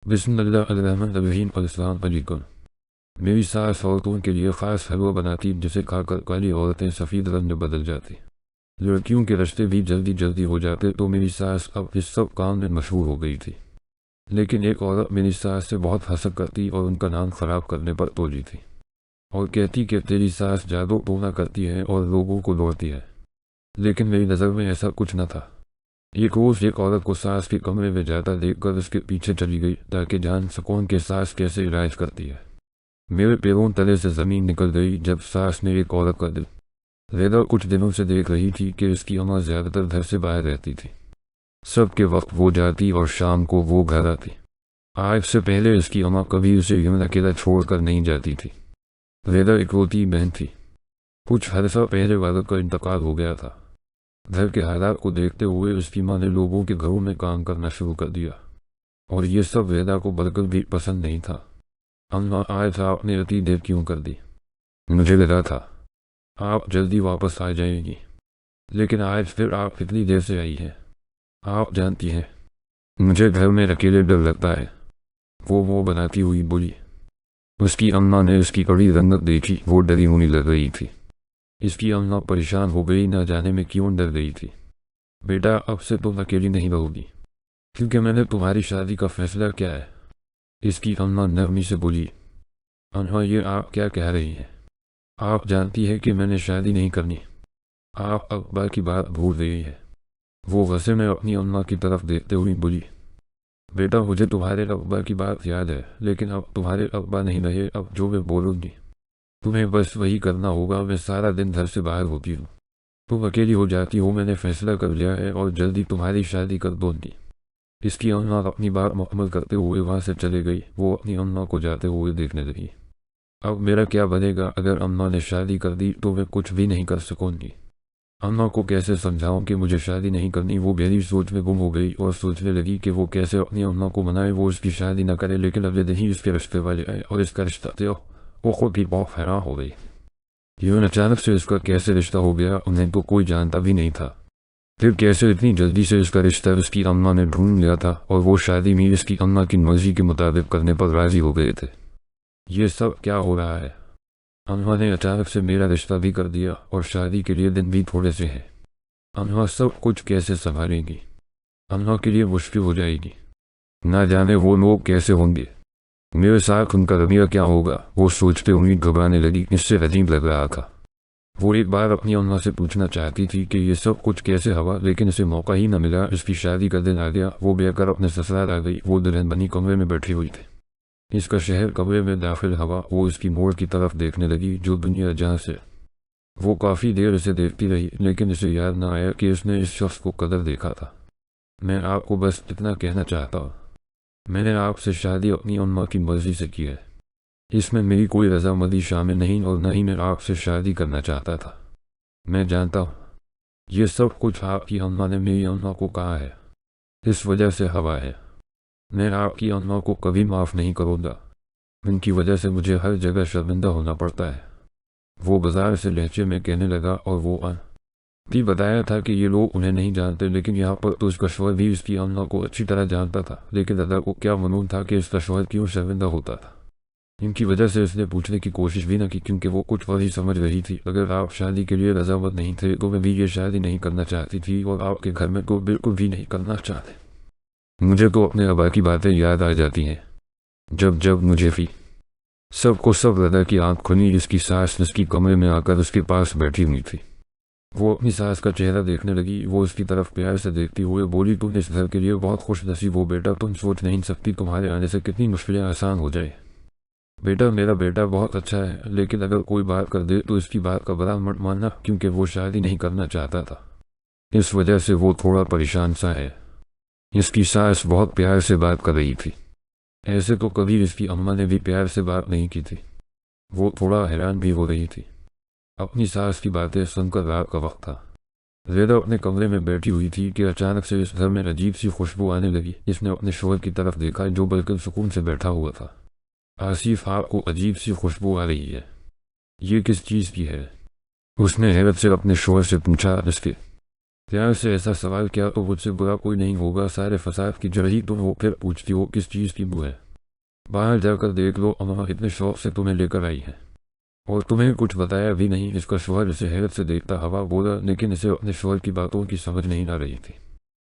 बिस्मिल्लाहिर्रहमानिर्रहीम। मेरी सास औरतों के लिए ख़ास हलवा बनाती जिसे खाकर काली औरतें सफ़ेद रंग में बदल जाती। लड़कियों के रिश्ते भी जल्दी जल्दी हो जाते तो मेरी सास अब इस सब काम में मशहूर हो गई थी। लेकिन एक औरत मेरी सास से बहुत हंसक करती और उनका नाम ख़राब करने पर तोली थी और कहती कि तेरी सास जादू टोना करती है और लोगों को लौटती है। लेकिन मेरी नज़र में ऐसा कुछ न था। एक रोज़ एक औरत को सास के कमरे में जाता देखकर उसके पीछे चली गई ताकि जान सकूं कि सास कैसे इलाज करती है। मेरे पैरों तले से ज़मीन निकल गई जब सास ने एक औरत का दिल। रेदा कुछ दिनों से देख रही थी कि उसकी अम्मा ज़्यादातर घर से बाहर रहती थी। सबके वक्त वो जाती और शाम को वो घर आती। आज से पहले उसकी अम्मा कभी उसे यूं अकेला छोड़कर नहीं जाती थी। रेदा इकलौती बहन थी। कुछ अरसा पहले वालद का इंतकाल हो गया था। घर के हालात को देखते हुए उसकी माँ ने लोगों के घरों में काम करना शुरू कर दिया और ये सब वेदा को बिल्कुल भी पसंद नहीं था। अम्मा आज आपने इतनी देर क्यों कर दी? मुझे लगा था आप जल्दी वापस आ जाएंगी, लेकिन आज फिर आप कितनी देर से आई हैं? आप जानती हैं मुझे घर में अकेले डर लगता है, वो बनाती हुई बोली। उसकी अम्मा ने उसकी कड़ी रंगत देखी, वो डरी हुई लग रही थी। इसकी अम्मा परेशान हो गई, न जाने में क्यों डर गई थी। बेटा अब से तुम अकेली नहीं रहोगी क्योंकि मैंने तुम्हारी शादी का फैसला किया है, इसकी अम्मा नरमी से बोली। अम्मा ये आप क्या कह रही हैं? आप जानती है कि मैंने शादी नहीं करनी। आप अब्बा की बात भूल रही है। वो गुस्से में अपनी अम्मा की तरफ देखते हुए बोली। बेटा मुझे तुम्हारे अब्बा की बात याद है, लेकिन अब तुम्हारे अब्बा नहीं रहे। अब जो मैं बोलूँगी तुम्हें बस वही करना होगा। मैं सारा दिन घर से बाहर होती हूँ, तुम अकेली हो जाती हो। मैंने फैसला कर लिया है और जल्दी तुम्हारी शादी कर दूँगी। इसकी अम्मा अपनी बात मुकम्मल करते हुए वहाँ से चले गई। वो अपनी अम्मा को जाते हुए देखने लगी। अब मेरा क्या बनेगा? अगर अम्मा ने शादी कर दी तो मैं कुछ भी नहीं कर सकूँगी। अम्मा को कैसे समझाऊँ कि मुझे शादी नहीं करनी? वो गहरी सोच में गुम हो गई और सोचने लगी कि वो कैसे अपनी अम्मा को मनाए वो उसकी शादी न करे। लेकिन अगले दिन ही उसके रिश्ते वाले आए और इसका रिश्ता तो वो खुद भी बहुत हैरान हो गई। यूँ अचानक से इसका कैसे रिश्ता हो गया उन्हें तो कोई जानता भी नहीं था। फिर कैसे इतनी जल्दी से इसका रिश्ता उसकी अम्मा ने ढूंढ लिया था और वो शादी में इसकी अम्मा की मर्जी के मुताबिक करने पर राजी हो गए थे। ये सब क्या हो रहा है? अम्मा ने अचानक से मेरा रिश्ता भी कर दिया और शादी के लिए दिन भी थोड़े से हैं। अम्मा सब कुछ कैसे संभालेंगी? अम्मा के लिए मुश्किल हो जाएगी। ना जाने वो लोग कैसे होंगे, मेरे साथ उनका रवैया क्या होगा? वो सोचते हुए घबराने लगी। इससे अजीब लग रहा था। वो एक बार अपनी अम्मा से पूछना चाहती थी कि ये सब कुछ कैसे हुआ, लेकिन इसे मौका ही न मिला। इसकी शादी का दिन आ गया। वो बेकर अपने ससुराल आ गई। वो दुल्हन बनी कमरे में बैठी हुई थी। इसका शहर कमरे में दाखिल हुआ। वो इसकी मोड़ की तरफ देखने लगी जो दुनिया जहाँ से। वो काफ़ी देर इसे देखती रही, लेकिन इसे याद न आया कि इसने इस शख्स को कदर देखा था। मैं आपको बस इतना कहना चाहता हूँ, मैंने आपसे शादी अपनी अम्मा की मर्जी से की है। इसमें मेरी कोई रजामंदी शामिल नहीं और न ही मैं आपसे शादी करना चाहता था। मैं जानता हूँ ये सब कुछ आपकी अम्मा ने मेरी अम्मा को कहा है, इस वजह से हवा है। मैं आपकी अम्मा को कभी माफ़ नहीं करूँगा। उनकी वजह से मुझे हर जगह शर्मिंदा होना पड़ता है। वो बाजार से लहजे में कहने लगा और वो भी बताया था कि ये लोग उन्हें नहीं जानते, लेकिन यहाँ पर तो उसका शौहर भी उसकी अम्मा को अच्छी तरह जानता था। लेकिन दादा को क्या मालूम था कि उसका शौहर क्यों शर्मिंदा होता था। इनकी वजह से उसने पूछने की कोशिश भी न की क्योंकि वो कुछ और ही समझ रही थी। अगर आप शादी के लिए रजामंद नहीं थे तो मैं भी ये शादी नहीं करना चाहती थी और आपके घर में को बिल्कुल भी नहीं करना चाहते। मुझे तो अपने अब्बा की बातें याद आ जाती हैं। जब जब मुझे भी सबको सब लगा कि आँख खुली। इसकी सास उसकी कमरे में आकर उसके पास बैठी हुई थी। वो अपनी सास का चेहरा देखने लगी। वो उसकी तरफ प्यार से देखती हुए बोली, तुम इस घर के लिए बहुत खुश नसीब हो बेटा। तुम सोच नहीं सकती तुम्हारे आने से कितनी मुश्किलें आसान हो जाए। बेटा मेरा बेटा बहुत अच्छा है, लेकिन अगर कोई बात कर दे तो इसकी बात का बुरा मत मानना क्योंकि वो शादी नहीं करना चाहता था। इस वजह से वो थोड़ा परेशान सा है। इसकी सास बहुत प्यार से बात कर रही थी। ऐसे तो कभी इसकी अम्मा ने भी प्यार से बात नहीं की थी। वो थोड़ा हैरान भी हो रही थी अपनी सास की बातें सुनकर। रात का वक्त था। रेदा अपने कमरे में बैठी हुई थी कि अचानक से इस घर में अजीब सी खुशबू आने लगी। इसने अपने शोहर की तरफ देखा जो बिल्कुल सुकून से बैठा हुआ था। आसिफ आपको अजीब सी खुशबू आ रही है, ये किस चीज़ की है? उसने हैरत से अपने शोहर से पूछा। इसके ध्यान से ऐसा सवाल किया तो मुझसे बुरा कोई नहीं होगा, सारे फसाद की जड़ ही तुम हो। फिर पूछती हो किस चीज़ की बू है? बाहर जाकर देख लो, अम्मा इतने शौक से तुम्हें लेकर आई है और तुम्हें कुछ बताया भी नहीं। इसका शोहर इसे हैरत से देखता हवा बोला, लेकिन इसे अपने शोहर की बातों की समझ नहीं आ रही थी।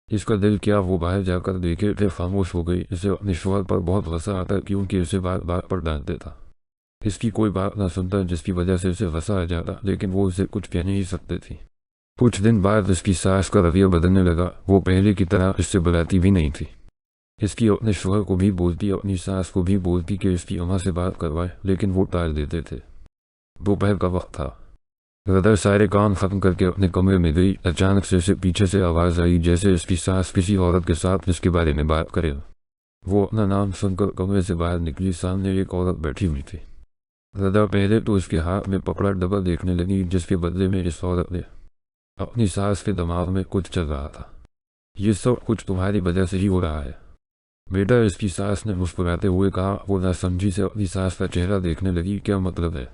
इसका दिल क्या वो बाहर जाकर देखे, फिर खामोश हो गई। इसे अपने शोहर पर बहुत गुस्सा आता क्योंकि इसे बार बार पर डांटते था। इसकी कोई बात ना सुनता, जिसकी वजह से उसे गुस्सा आ जाता, लेकिन वो उसे कुछ कह नहीं सकती थी। कुछ दिन बाद इसकी सास का रवैया बदलने लगा। वो पहले की तरह इससे बुलाती भी नहीं थी। इसकी अपने शोहर को भी बोलती, अपनी सास को भी बोलती कि इसकी अम्मा से बात करवाए, लेकिन वो टाल देते थे। दोपहर का वक्त था। रदर सारे काम खत्म करके अपने कमरे में गई। अचानक से इसे पीछे से आवाज़ आई, जैसे इसकी सास किसी औरत के साथ इसके बारे में बात करे। वो अपना नाम सुनकर कमरे से बाहर निकली। सामने एक औरत बैठी हुई थी। रदा पहले तो इसके हाथ में पकड़ा डब्बा देखने लगी, जिसके बदले में इस औरत ने अपनी सास के दिमाग में कुछ चल रहा था। ये सब कुछ तुम्हारी वजह से ही हो रहा है बेटा, इसकी सास ने मुस्कुराते हुए कहा। वो नासमझी से अपनी सास का चेहरा देखने लगी। क्या मतलब है?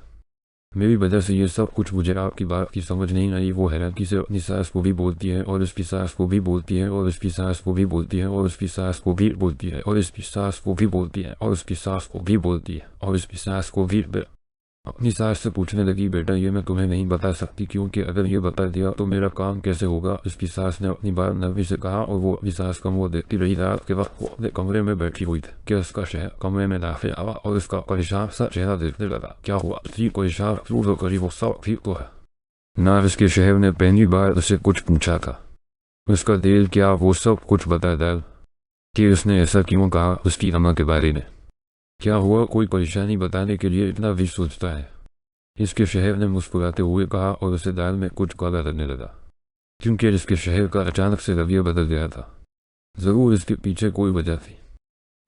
मेरी वजह से ये सब कुछ? मुझे आपकी बात की समझ नहीं आई। वो हैरानी से अपनी सास को भी बोलती है और इसकी सास को भी बोलती है और इसकी सास को भी बोलती है और इसकी सास को भी बोलती है और इसकी सास को भी बोलती है और इसकी सास को भी बोलती है और इसकी सास को भी। अपनी सास से पूछने लगी, बेटा ये मैं तुम्हें नहीं बता सकती, क्योंकि अगर ये बता दिया तो मेरा काम कैसे होगा? इसकी सास ने अपनी बात नरमी से कहा और वो अपनी सास का मुँह देखती रही। रात के वक्त वो अपने कमरे में बैठी हुई थी कि उसका शहर कमरे में दाखिल आवा और इसका परेशान सा चेहरा देखने लगा। क्या हुआ? ठीक को इशारा शुरू करी, वो सब ठीक तो है ना? इसके शहर ने पहली बार उसे कुछ पूछा था। उसका दिल क्या वो सब कुछ बता डाल कि उसने ऐसा क्यों कहा उसकी अम्मा के बारे में। क्या हुआ? कोई परेशानी बताने के लिए इतना भी सोचता है? इसके शहर ने मुस्कुराते हुए कहा और उसे दाल में कुछ काला करने लगा, क्योंकि इसके शहर का अचानक से रवैया बदल गया था। ज़रूर इसके पीछे कोई वजह थी।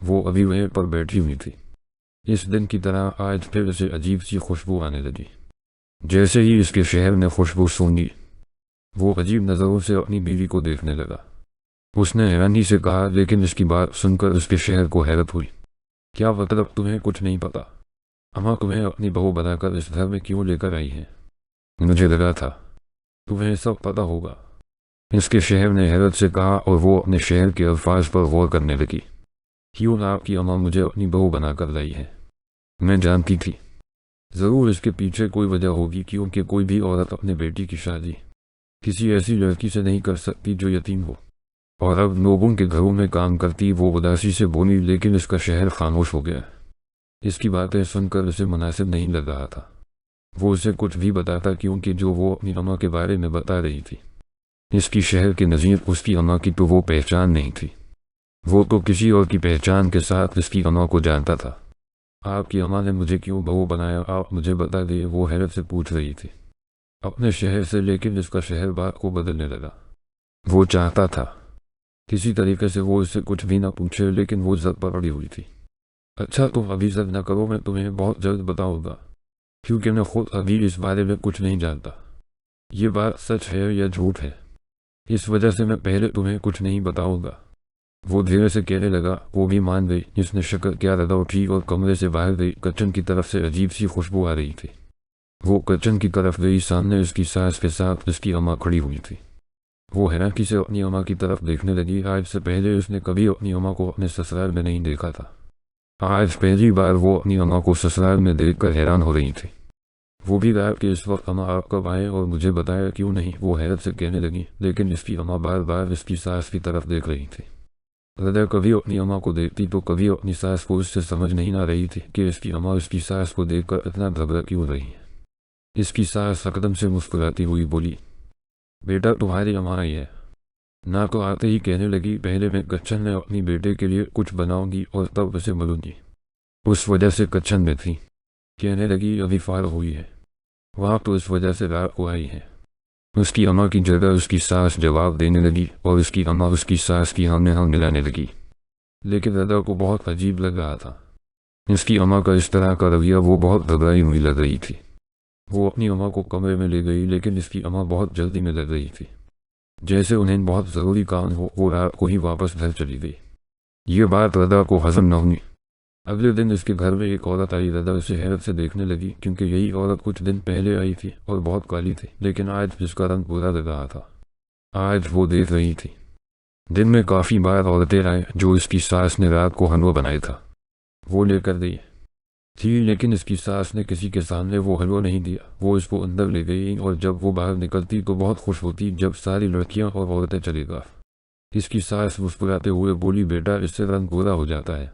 वो अभी वहीं पर बैठी हुई थी। इस दिन की तरह आज फिर उसे अजीब सी खुशबू आने लगी। जैसे ही इसके शहर ने खुशबू सूंघी, वो अजीब नज़रों से अपनी बीवी को देखने लगा। उसने हैरानी से कहा, लेकिन इसकी बात सुनकर उसके शहर को हैरत हुई। क्या मतलब? तुम्हें कुछ नहीं पता? अम्मा तुम्हें अपनी बहू बनाकर इस घर में क्यों लेकर आई है? मुझे लगा था तुम्हें सब पता होगा, इसके शहर ने हैरत से कहा और वो अपने शहर के अल्फाज पर गौर करने लगी। क्यों ना आपकी अम्मा मुझे अपनी बहू बनाकर लाई है? मैं जानती थी ज़रूर इसके पीछे कोई वजह होगी, क्योंकि कोई भी औरत अपने बेटी की शादी किसी ऐसी लड़की से नहीं कर सकती जो यतीम हो और अब लोगों के घरों में काम करती। वो उदासी से बोली, लेकिन इसका शहर खामोश हो गया। इसकी बातें सुनकर उसे मुनासिब नहीं लग रहा था वो उसे कुछ भी बताता, क्योंकि जो वो अपनी अम्मा के बारे में बता रही थी, इसकी शहर के नज़ीर उसकी अम्मा की तो वो पहचान नहीं थी। वो तो किसी और की पहचान के साथ इसकी अम्मा को जानता था। आपकी अम्मा ने मुझे क्यों बहू बनाया, आप मुझे बता दें, वो हैरत से पूछ रही थी अपने शहर से। लेकिन इसका शहर बात को बदलने लगा। वो चाहता था किसी तरीके से वो इससे कुछ भी ना पूछे, लेकिन वो जद पर अड़ी हुई थी। अच्छा तुम अभी जद न करो, मैं तुम्हें बहुत जल्द बताऊंगा, क्योंकि मैं खुद अभी इस बारे में कुछ नहीं जानता। ये बात सच है या झूठ है, इस वजह से मैं पहले तुम्हें कुछ नहीं बताऊंगा। वो धीरे से कहने लगा। वो भी मान गई। जिसने शक्ल क्या रदा उठी और कमरे से बाहर गई। किचन की तरफ से अजीब सी खुशबू आ रही थी। वो किचन की तरफ गई। सामने उसकी सास के साथ उसकी अम्मा खड़ी हुई थी। वो हैरानी से अपनी अम्मा की तरफ देखने लगी। आज से पहले उसने कभी अपनी अम्मा को अपने ससुराल में नहीं देखा था। आज पहली बार वो अपनी अम्मा को ससुराल में देखकर हैरान हो रही थी। वो भी कहा कि इस वक्त अम्मा आप कब आए और मुझे बताया क्यों नहीं? वो हैरत से कहने लगी, लेकिन इसकी अम्मा बार बार इसकी सास की तरफ देख रही थी। रदा कभी अपनी अम्मा को देखती तो कभी अपनी सास को। उससे समझ नहीं आ रही थी कि इसकी अम्मा उसकी सास को देखकर इतना घबरा क्यों रही है। इसकी सास एकदम से मुस्कुराती हुई बोली, बेटा तुम्हारी अम्मा आई है ना? तो आते ही कहने लगी, पहले मैं कच्चन में अपनी बेटे के लिए कुछ बनाऊंगी और तब उसे मिलूंगी। उस वजह से कच्चन में थी। कहने लगी अभी फारग हुई है। वहाँ तो इस वजह से रात को आई है। उसकी अम्मा की जगह उसकी सास जवाब देने लगी और उसकी अम्मा उसकी सास की हमने हम मिलाने लगी। लेकिन रदा को बहुत अजीब लग रहा था। इसकी अम्मा का इस तरह का रवैया। वो बहुत घबराई हुई लग रही थी। वो अपनी अम्मा को कमरे में ले गई, लेकिन इसकी अम्मा बहुत जल्दी में लग रही थी, जैसे उन्हें बहुत ज़रूरी काम हो। वो रात को ही वापस घर चली गई। ये बात रदा को हजम न हुई। अगले दिन इसके घर में एक औरत आई। रदा उसे हैरत से देखने लगी, क्योंकि यही औरत कुछ दिन पहले आई थी और बहुत काली थी, लेकिन आज जिसका रंग बुरा लग रहा था। आज वो देख रही थी। दिन में काफ़ी बार औरतें आए जो इसकी सास ने रात को हलवा बनाया था, वो लेकर गई थी, लेकिन इसकी सास ने किसी के सामने वो हलवा नहीं दिया। वो इसको अंदर ले गई और जब वो बाहर निकलती तो बहुत खुश होती जब सारी लड़कियां और औरतें चली गई। इसकी सास मुस्कुराते हुए बोली, बेटा इससे रंग गोरा हो जाता है,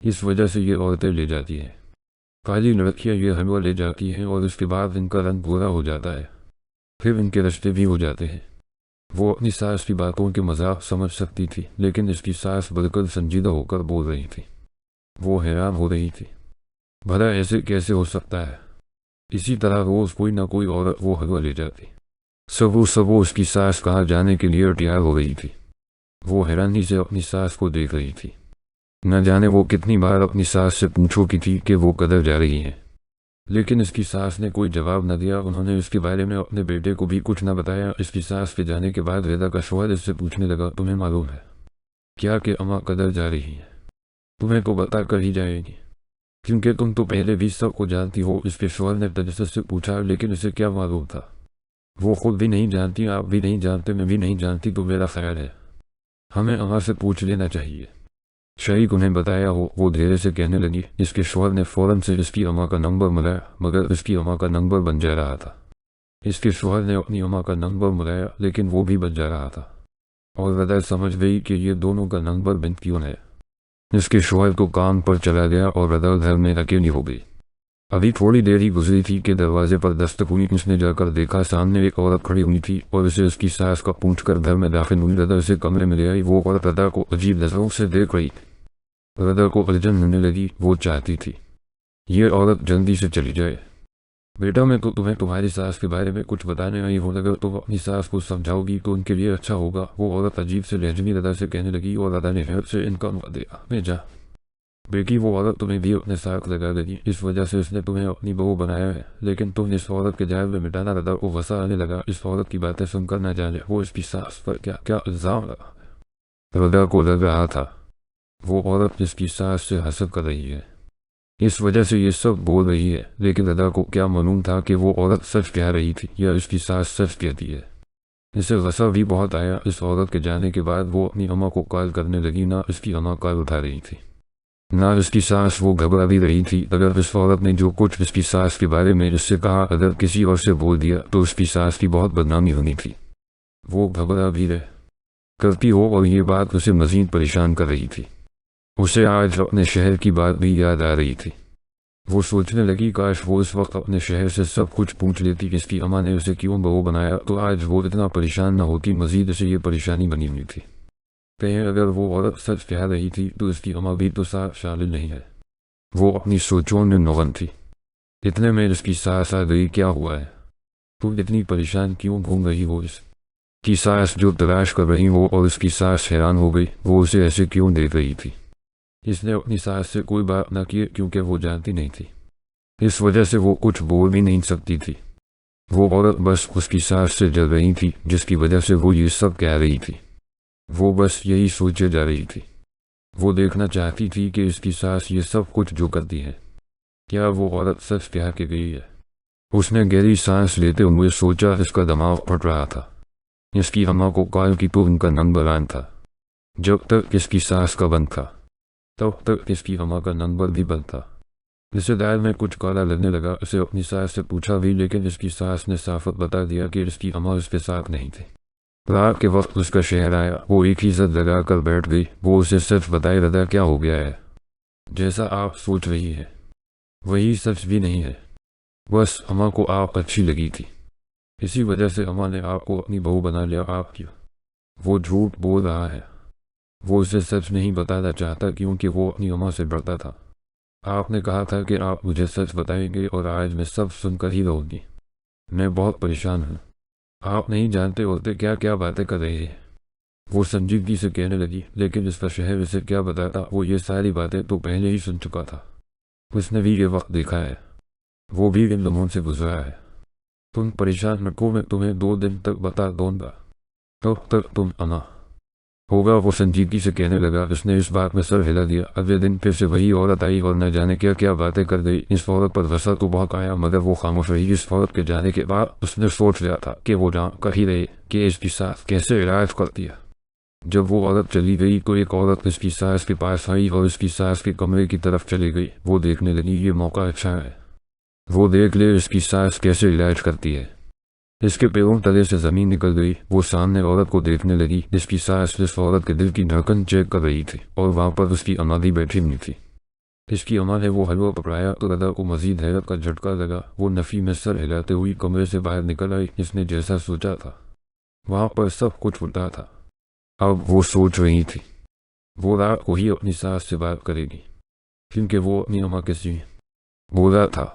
इस वजह से ये औरतें ले जाती हैं। काली लड़कियां ये हलवा ले जाती हैं और उसके बाद इनका रंग गोरा हो जाता है, फिर इनके रिश्ते भी हो जाते हैं। वो अपनी सास की बातों के मजाक समझ सकती थी, लेकिन इसकी सास बिल्कुल संजीदा होकर बोल रही थी। वो हैरान हो रही थी, भला ऐसे कैसे हो सकता है। इसी तरह रोज कोई ना कोई औरत वो हलवा ले जाती। सबो उसकी सास कहाँ जाने के लिए तैयार हो गई थी। वो हैरानी से अपनी सास को देख रही थी। न जाने वो कितनी बार अपनी सास से पूछो की थी कि वो कदर जा रही है, लेकिन इसकी सास ने कोई जवाब न दिया। उन्होंने इसके बारे में अपने बेटे को भी कुछ न बताया। इसकी सास के जाने के बाद वेदा का शौहर इससे पूछने लगा, तुम्हें मालूम है क्या कि अम्मा कदर जा रही है? तुम्हें तो बता कर ही जाएगी, क्योंकि तुम तो पहले भी सबको जानती हो। इसके शौहर ने तजस्सुस से पूछा, लेकिन इसे क्या मालूम था? वो खुद भी नहीं जानती, आप भी नहीं जानते, मैं भी नहीं जानती, तो मेरा ख्याल है हमें अम्मा से पूछ लेना चाहिए, शायद उन्हें बताया हो। वो धीरे से कहने लगी। इसके शौहर ने फौरन से इसकी अम्मा का नंबर मिलाया, मगर इसकी अम्मा का नंबर बन जा रहा था। इसके शौहर ने अपनी अम्मा का नंबर मिलाया, लेकिन वो भी बन जा रहा था, और वेदा समझ गई कि ये दोनों का नंबर बंद क्यों है। इसके शौहर को काम पर चला गया और वेदा घर में अकेली हो गई। अभी थोड़ी देर ही गुजरी थी कि दरवाजे पर दस्तक हुई। उसने जाकर देखा, सामने एक औरत खड़ी हुई थी और उसे उसकी सास का पूछकर घर में दाखिल हुई। वेदा उसे कमरे में ले आई। वो औरत वेदा को अजीब नजरों से देख रही। वेदा को उलझन होने लगी। वो चाहती थी ये औरत जल्दी से चली जाए। बेटा, मैं तो तुम्हें तुम्हारी सास के बारे में कुछ बताने आई हूँ, अगर तुम अपनी सास को समझाओगी तो उनके लिए अच्छा होगा। वो औरत अजीब से लहजे में वेदा से कहने लगी, और वेदा ने फिर से इनकार कर दिया। मैं जा बेटी, वो औरत तुम्हें भी अपने साथ लगा देगी, इस वजह से उसने तुम्हें अपनी बहू बनाया है, लेकिन तुम इस औरत के जाल में मिटाना। वेदा को गुस्सा आने लगा। इस औरत की बातें सुनकर न जाने वो इसकी सास पर क्या क्या इल्जाम लगा। वेदा को लग रहा था वो औरत जिसकी सास से हसद कर रही है, इस वजह से ये सब बोल रही है। लेकिन वेदा को क्या मालूम था कि वो औरत सच कह रही थी या उसकी सास सच कहती है। इसे गुस्सा भी बहुत आया। इस औरत के जाने के बाद वो अपनी अम्मा को कॉल करने लगी। ना उसकी अम्मा कॉल उठा रही थी, ना उसकी सास। वो घबरा भी रही थी। अगर इस औरत ने जो कुछ उसकी सास के बारे में उससे कहा अगर किसी और से बोल दिया तो उसकी सास की बहुत बदनामी होनी थी। वो घबरा भी रह करती हो और ये बात उसे मजीद परेशान कर रही थी। उसे आज अपने शहर की बात भी याद आ रही थी। वो सोचने लगी, काश वो इस वक्त अपने शहर से सब कुछ पूछ लेती कि इसकी अम्मा ने उसे क्यों बहू बनाया, तो आज वो इतना परेशान न होती। मजीद उसे ये परेशानी बनी हुई थी। कहीं अगर वो औरत सच कह रही थी तो इसकी अम्मा भी तो साथ शामिल नहीं है। वो अपनी सोचों में मगन थी। इतने में इसकी सास आ गई। क्या हुआ है, तुम इतनी परेशान क्यों घूम रही हो? इसकी सास जो तलाश कर रही हो, और उसकी सास हैरान हो गई वो उसे ऐसे क्यों देख रही थी। इसने अपनी सास से कोई बात न की क्योंकि वो जानती नहीं थी, इस वजह से वो कुछ बोल भी नहीं सकती थी। वो औरत बस उसकी सास से जल रही थी, जिसकी वजह से वो ये सब कह रही थी। वो बस यही सोचे जा रही थी। वो देखना चाहती थी कि इसकी सास ये सब कुछ जो करती है, क्या वो औरत सच कह के गई है। उसने गहरी सांस लेते हुए सोचा। इसका दिमाग फट रहा था। इसकी अम्मा को कॉल की तो उनका नंबर ऑन था। जब तक इसकी सास का बंद था तब तक इसकी अम्मा का नंबर भी बंद था। रिश्तेदार में कुछ काला लगने लगा। उसे अपनी सास से पूछा भी, लेकिन इसकी सास ने साफ बता दिया कि इसकी अम्मा उसके साथ नहीं थी। रात के वक्त उसका शहर आया। वो एक ही जद लगा कर बैठ गई। वो उसे सच बताए, दादा क्या हो गया है? जैसा आप सोच रही है वही सच भी नहीं है, बस अम्मा को आप अच्छी लगी थी, इसी वजह से अम्मा ने आपको अपनी बहू बना लिया। आप क्यों? वो झूठ बोल रहा है। वो उसे सच नहीं बताना चाहता क्योंकि वो अपनी अम्मा से डरता था। आपने कहा था कि आप मुझे सच बताएंगे और आज मैं सब सुनकर ही रहूंगी। मैं बहुत परेशान हूँ। आप नहीं जानते होते क्या क्या बातें कर रहे हैं। वो संजीदगी से कहने लगी, लेकिन इसका शहर इसे क्या बताता। वो ये सारी बातें तो पहले ही सुन चुका था। उसने भी ये वक्त देखा है, वो भी इन लम्हों से गुजरा है। तुम परेशान रखो, मैं तुम्हें 2 दिन तक बता दूंगा, तब तक तुम आना। होगा। वो संजीदगी से कहने लगा। उसने इस बात में सर हिला दिया। अगले दिन फिर से वही औरत आई और न जाने क्या क्या बातें कर गई। इस औरत पर वसा तो बहुत आया, मगर वो खामोश रही। इस औरत के जाने के बाद उसने सोच लिया था कि वो जान कर ही रही कि इसकी सास कैसे इलाज कर दिया। जब वो औरत चली गई तो एक औरत इसकी सास के पास आई और इसकी सास के कमरे की तरफ चली गई। वो देखने लगी, ये मौका अच्छा है, वो देख ले इसकी सास कैसे इलाज करती है। इसके पैरों तले से जमीन निकल गई। वो सामने औरत को देखने लगी। इसकी सास इस औरत के दिल की धड़कन चेक कर रही थी और वहां पर उसकी अनादी बैठी हुई थी। इसकी अम्मा ने वो हलवा पकड़ाया तो रदा को मजीद हैरत का झटका लगा। वो नफी में सर हिलाते हुई कमरे से बाहर निकल आई। इसने जैसा सोचा था वहां पर सब कुछ उल्टा था। अब वो सोच रही थी वो रात को ही अपनी सास से बात करेगी, क्योंकि वो अपनी अम्मा के सी बोला था,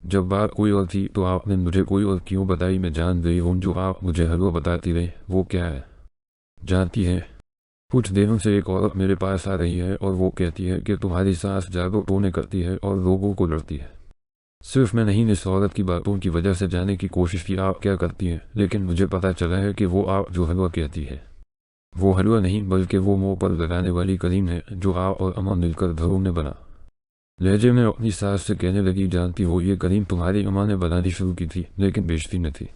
जब बात कोई और थी तो आपने मुझे कोई और क्यों बताई। मैं जान गई हूँ जो आप मुझे हलवा बताती रही वो क्या है। जानती है, कुछ दिनों से एक औरत मेरे पास आ रही है और वो कहती है कि तुम्हारी सास जादू टोने करती है और लोगों को डरती है। सिर्फ मैं नहीं, इस औरत की बातों की वजह से जाने की कोशिश की आप क्या करती हैं, लेकिन मुझे पता चला है कि वो आप जो हलवा कहती है वो हलवा नहीं बल्कि वो मुंह पर लगाने वाली करीम है जो आप और अम्मा मिलकर घरों ने बना। लहजे में अपनी सास से कहने लगी, जानती हो ये करीम तुम्हारी अम्मा ने बनानी शुरू की थी, लेकिन बेचती न थी,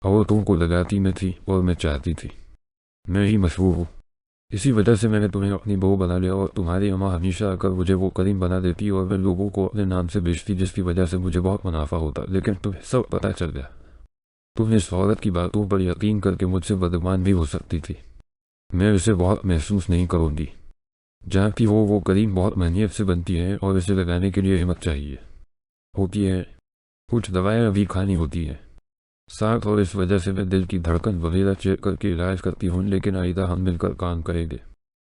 औरतों को लगाती में थी और मैं चाहती थी मैं ही मशहूर हूँ। इसी वजह से मैंने तुम्हें अपनी बहू बना लिया और तुम्हारी अम्मा हमेशा आकर मुझे वो करीम बना देती और मैं लोगों को अपने नाम से बेचती, जिसकी वजह से मुझे बहुत मुनाफा होता। लेकिन तुम्हें सब पता चल गया। तुम इस औरत की बातों पर यकीन करके मुझसे बदगुमान भी हो सकती थी। मैं इसे बहुत महसूस नहीं करूँगी। जहाँ की वो करीम बहुत मेहनत से बनती है और इसे लगाने के लिए हिम्मत चाहिए होती है। कुछ दवाएं अभी खानी होती है साथ, और इस वजह से मैं दिल की धड़कन वगैरह चेक करके इलाज करती हूँ। लेकिन आइंदा हम मिलकर काम करेंगे।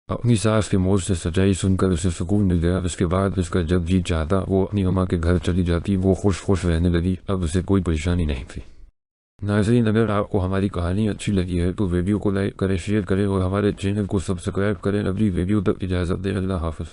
अपनी सास के मुंह से सच्चाई सुनकर उसे सुकून मिल गया। इसके बाद इसका जब जी चाहता वो अपनी अम्मा के घर चली जाती। वो खुश रहने लगी। अब उसे कोई परेशानी नहीं थी। नाज़रीन, अगर आपको हमारी कहानी अच्छी लगी है तो वीडियो को लाइक करें, शेयर करें और हमारे चैनल को सब्सक्राइब करें। अगली वीडियो तक इजाज़त दें। अल्लाह हाफ़िज़।